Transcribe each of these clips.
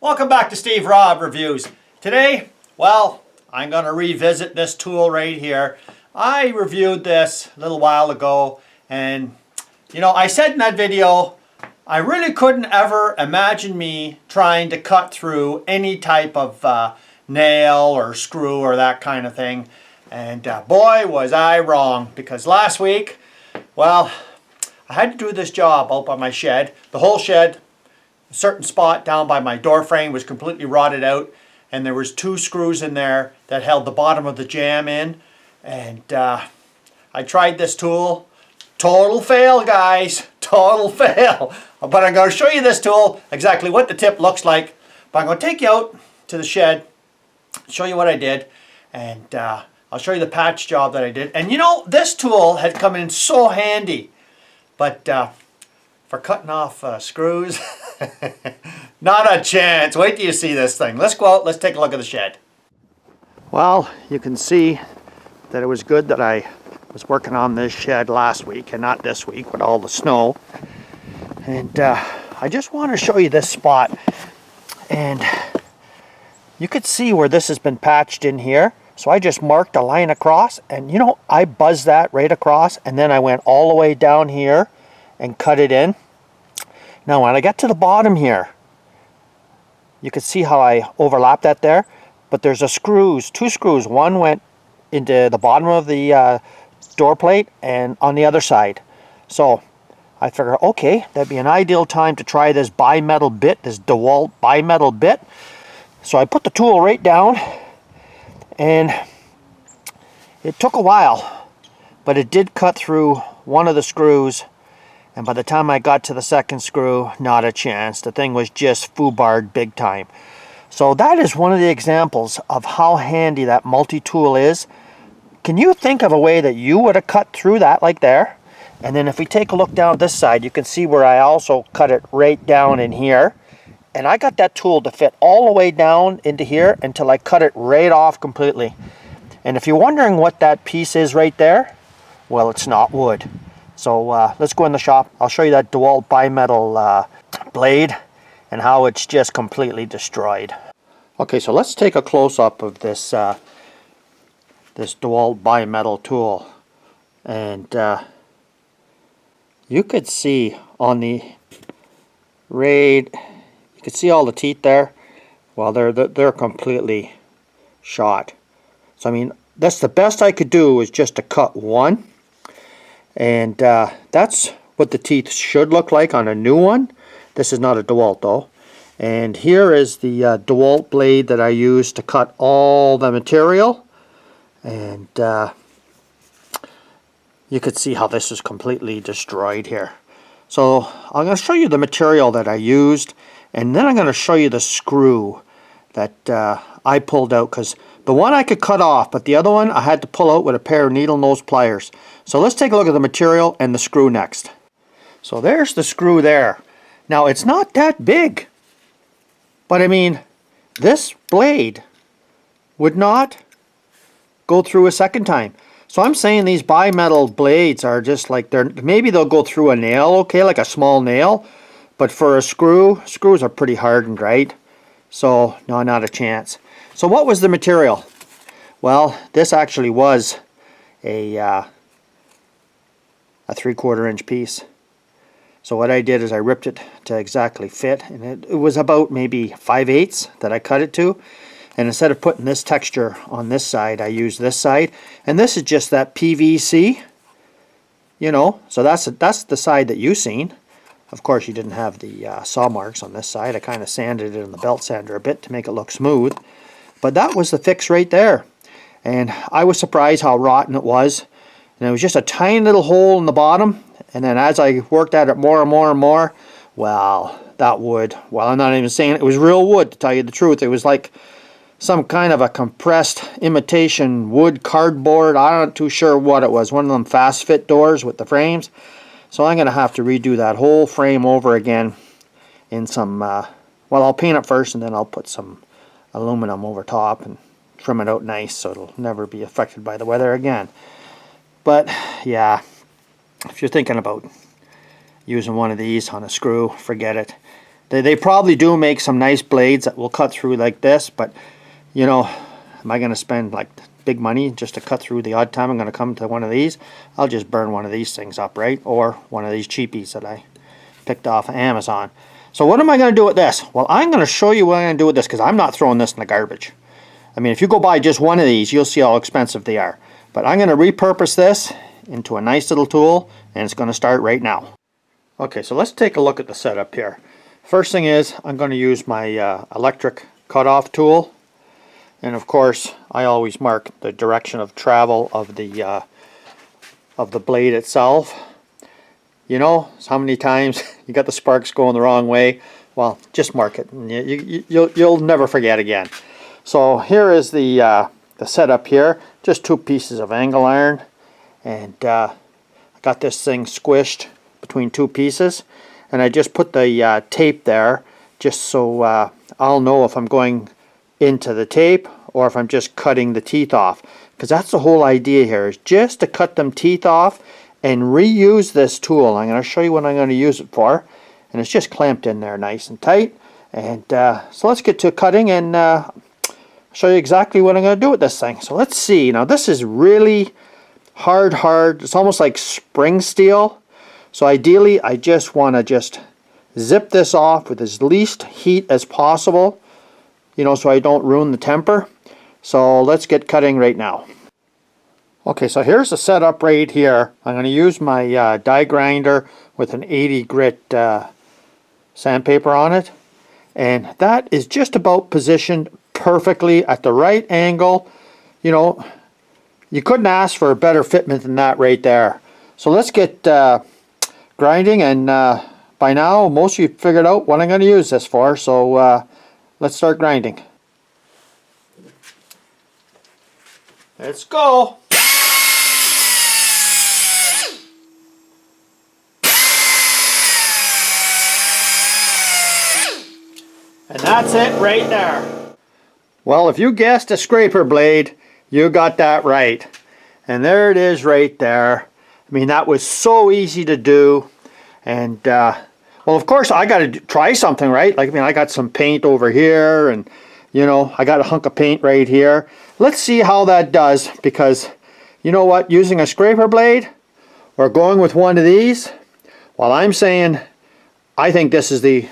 Welcome back to Steve Robb Reviews. Today, well, I'm going to revisit this tool right here. I reviewed this a little while ago, and you know, I said in that video, I really couldn't ever imagine me trying to cut through any type of nail or screw or that kind of thing. And boy, was I wrong, because last week, well, I had to do this job out by my shed. The whole shed, a certain spot down by my door frame was completely rotted out, and there was 2 screws in there that held the bottom of the jamb in. And I tried this tool. Total fail, guys. Total fail. But I'm going to show you this tool, exactly what the tip looks like. But I'm going to take you out to the shed, show you what I did, and I'll show you the patch job that I did. And you know, this tool had come in so handy. But for cutting off screws, not a chance. Wait till you see this thing. Let's go out, let's take a look at the shed. Well, you can see that it was good that I was working on this shed last week and not this week with all the snow. And I just want to show you this spot. And you could see where this has been patched in here. So I just marked a line across, and you know, I buzzed that right across, and then I went all the way down here and cut it in. Now when I got to the bottom here, you can see how I overlapped that there, but there's a screws, 2 screws. One went into the bottom of the door plate and on the other side. So I figured, okay, that'd be an ideal time to try this bimetal bit, this Dewalt bimetal bit. So I put the tool right down, and it took a while, but it did cut through one of the screws. And by the time I got to the second screw, not a chance. The thing was just foobarred big time. So that is one of the examples of how handy that multi-tool is. Can you think of a way that you would have cut through that like there? And then if we take a look down this side, you can see where I also cut it right down in here. And I got that tool to fit all the way down into here until I cut it right off completely. And if you're wondering what that piece is right there, well, it's not wood. So let's go in the shop. I'll show you that Dewalt bimetal blade and how it's just completely destroyed. Okay, so let's take a close-up of this this Dewalt bimetal tool. And you could see on the raid, you can see all the teeth there. Well, they're completely shot. So I mean, that's the best I could do, is just to cut one. And that's what the teeth should look like on a new one. This is not a Dewalt though. And here is the Dewalt blade that I used to cut all the material. And you could see how this is completely destroyed here. So I'm going to show you the material that I used, and then I'm going to show you the screw that I pulled out, because the one I could cut off, but the other one I had to pull out with a pair of needle nose pliers. So let's take a look at the material and the screw next. So there's the screw there. Now it's not that big, but I mean, this blade would not go through a second time. So I'm saying these bimetal blades are just like, maybe they'll go through a nail, okay, like a small nail, but for a screw, screws are pretty hardened, right? So no, not a chance. So what was the material? Well, this actually was a 3/4 inch piece. So what I did is I ripped it to exactly fit, and it was about maybe 5/8 that I cut it to. And instead of putting this texture on this side, I used this side. And this is just that PVC, you know, so that's the side that you seen. Of course, you didn't have the saw marks on this side. I kind of sanded it in the belt sander a bit to make it look smooth. But that was the fix right there. And I was surprised how rotten it was. And it was just a tiny little hole in the bottom. And then as I worked at it more and more and more, well, that wood, well, I'm not even saying it was real wood, to tell you the truth. It was like some kind of a compressed imitation wood cardboard. I'm not too sure what it was. One of them fast fit doors with the frames. So I'm going to have to redo that whole frame over again in some, well, I'll paint it first, and then I'll put some aluminum over top and trim it out nice so it'll never be affected by the weather again. But yeah, if you're thinking about using one of these on a screw, forget it. They probably do make some nice blades that will cut through like this, but you know, am I going to spend like big money just to cut through the odd time I'm going to come to one of these? I'll just burn one of these things up, right? Or one of these cheapies that I picked off of Amazon. So what am I going to do with this? Well, I'm going to show you what I'm going to do with this, because I'm not throwing this in the garbage. I mean, if you go buy just one of these, you'll see how expensive they are. But I'm going to repurpose this into a nice little tool, and it's going to start right now. Okay, so let's take a look at the setup here. First thing is, I'm going to use my electric cutoff tool. And of course, I always mark the direction of travel of the blade itself. You know, how many times you got the sparks going the wrong way? Well, just mark it, and you'll never forget again. So here is the setup here. Just 2 pieces of angle iron, and I got this thing squished between 2 pieces, and I just put the tape there just so I'll know if I'm going into the tape or if I'm just cutting the teeth off, because that's the whole idea here, is just to cut them teeth off and reuse this tool. I'm going to show you what I'm going to use it for, and it's just clamped in there nice and tight. And so let's get to cutting and show you exactly what I'm going to do with this thing. So let's see. Now this is really hard. It's almost like spring steel. So ideally I just want to zip this off with as least heat as possible, you know, so I don't ruin the temper. So let's get cutting right now. Okay, so here's the setup right here. I'm going to use my die grinder with an 80 grit sandpaper on it, and that is just about positioned perfectly at the right angle. You know, you couldn't ask for a better fitment than that right there. So let's get grinding, and by now most of you figured out what I'm going to use this for, so let's start grinding. Let's go. And that's it right there. Well, if you guessed a scraper blade, you got that right. And there it is right there. I mean, that was so easy to do. And well, of course I got to try something, right? Like, I mean, I got some paint over here, and you know, I got a hunk of paint right here. Let's see how that does, because you know what, using a scraper blade or going with one of these, well, I'm saying I think this is the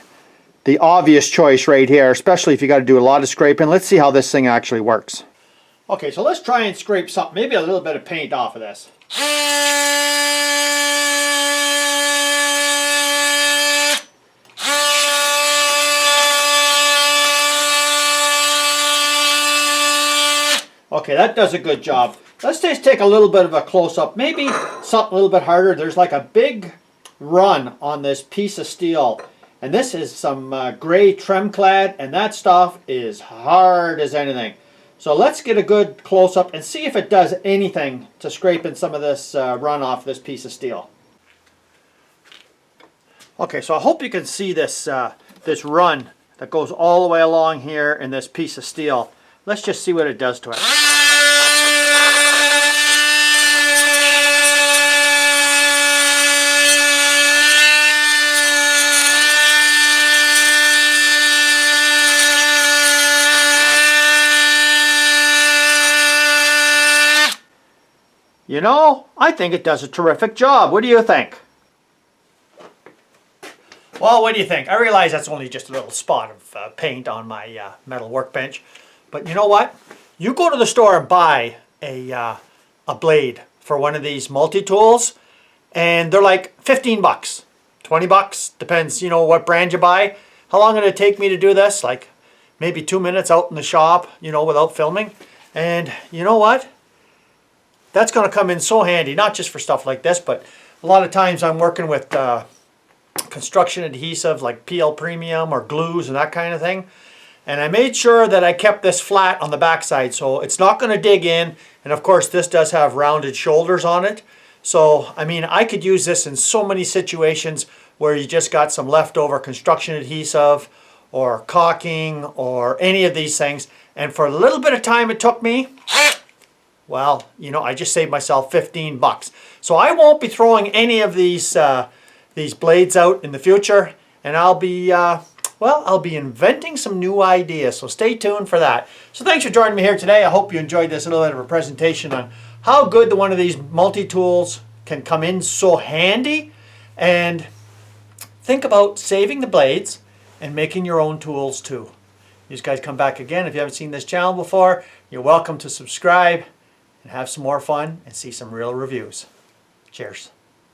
obvious choice right here, especially if you got to do a lot of scraping. Let's see how this thing actually works. Okay, so let's try and scrape something, maybe a little bit of paint off of this. Okay, that does a good job. Let's just take a little bit of a close-up, maybe something a little bit harder. There's like a big run on this piece of steel, and this is some gray trim-clad, and that stuff is hard as anything. So let's get a good close-up and see if it does anything to scraping some of this run off this piece of steel. Okay, so I hope you can see this, this run that goes all the way along here in this piece of steel. Let's just see what it does to it. You know, I think it does a terrific job. What do you think? Well, what do you think? I realize that's only just a little spot of paint on my metal workbench. But you know what? You go to the store and buy a blade for one of these multi-tools, and they're like 15 bucks, 20 bucks, depends, you know, what brand you buy. How long did it take me to do this? Like maybe 2 minutes out in the shop, you know, without filming. And you know what? That's going to come in so handy, not just for stuff like this, but a lot of times I'm working with construction adhesive like PL Premium or glues and that kind of thing. And I made sure that I kept this flat on the backside, so it's not going to dig in. And of course this does have rounded shoulders on it. So I mean, I could use this in so many situations where you just got some leftover construction adhesive or caulking or any of these things. And for a little bit of time it took me, well, you know, I just saved myself 15 bucks. So I won't be throwing any of these blades out in the future, and I'll be well, I'll be inventing some new ideas, so stay tuned for that. So thanks for joining me here today. I hope you enjoyed this little bit of a presentation on how good one of these multi-tools can come in so handy. And think about saving the blades and making your own tools too. These guys come back again. If you haven't seen this channel before, you're welcome to subscribe and have some more fun and see some real reviews. Cheers.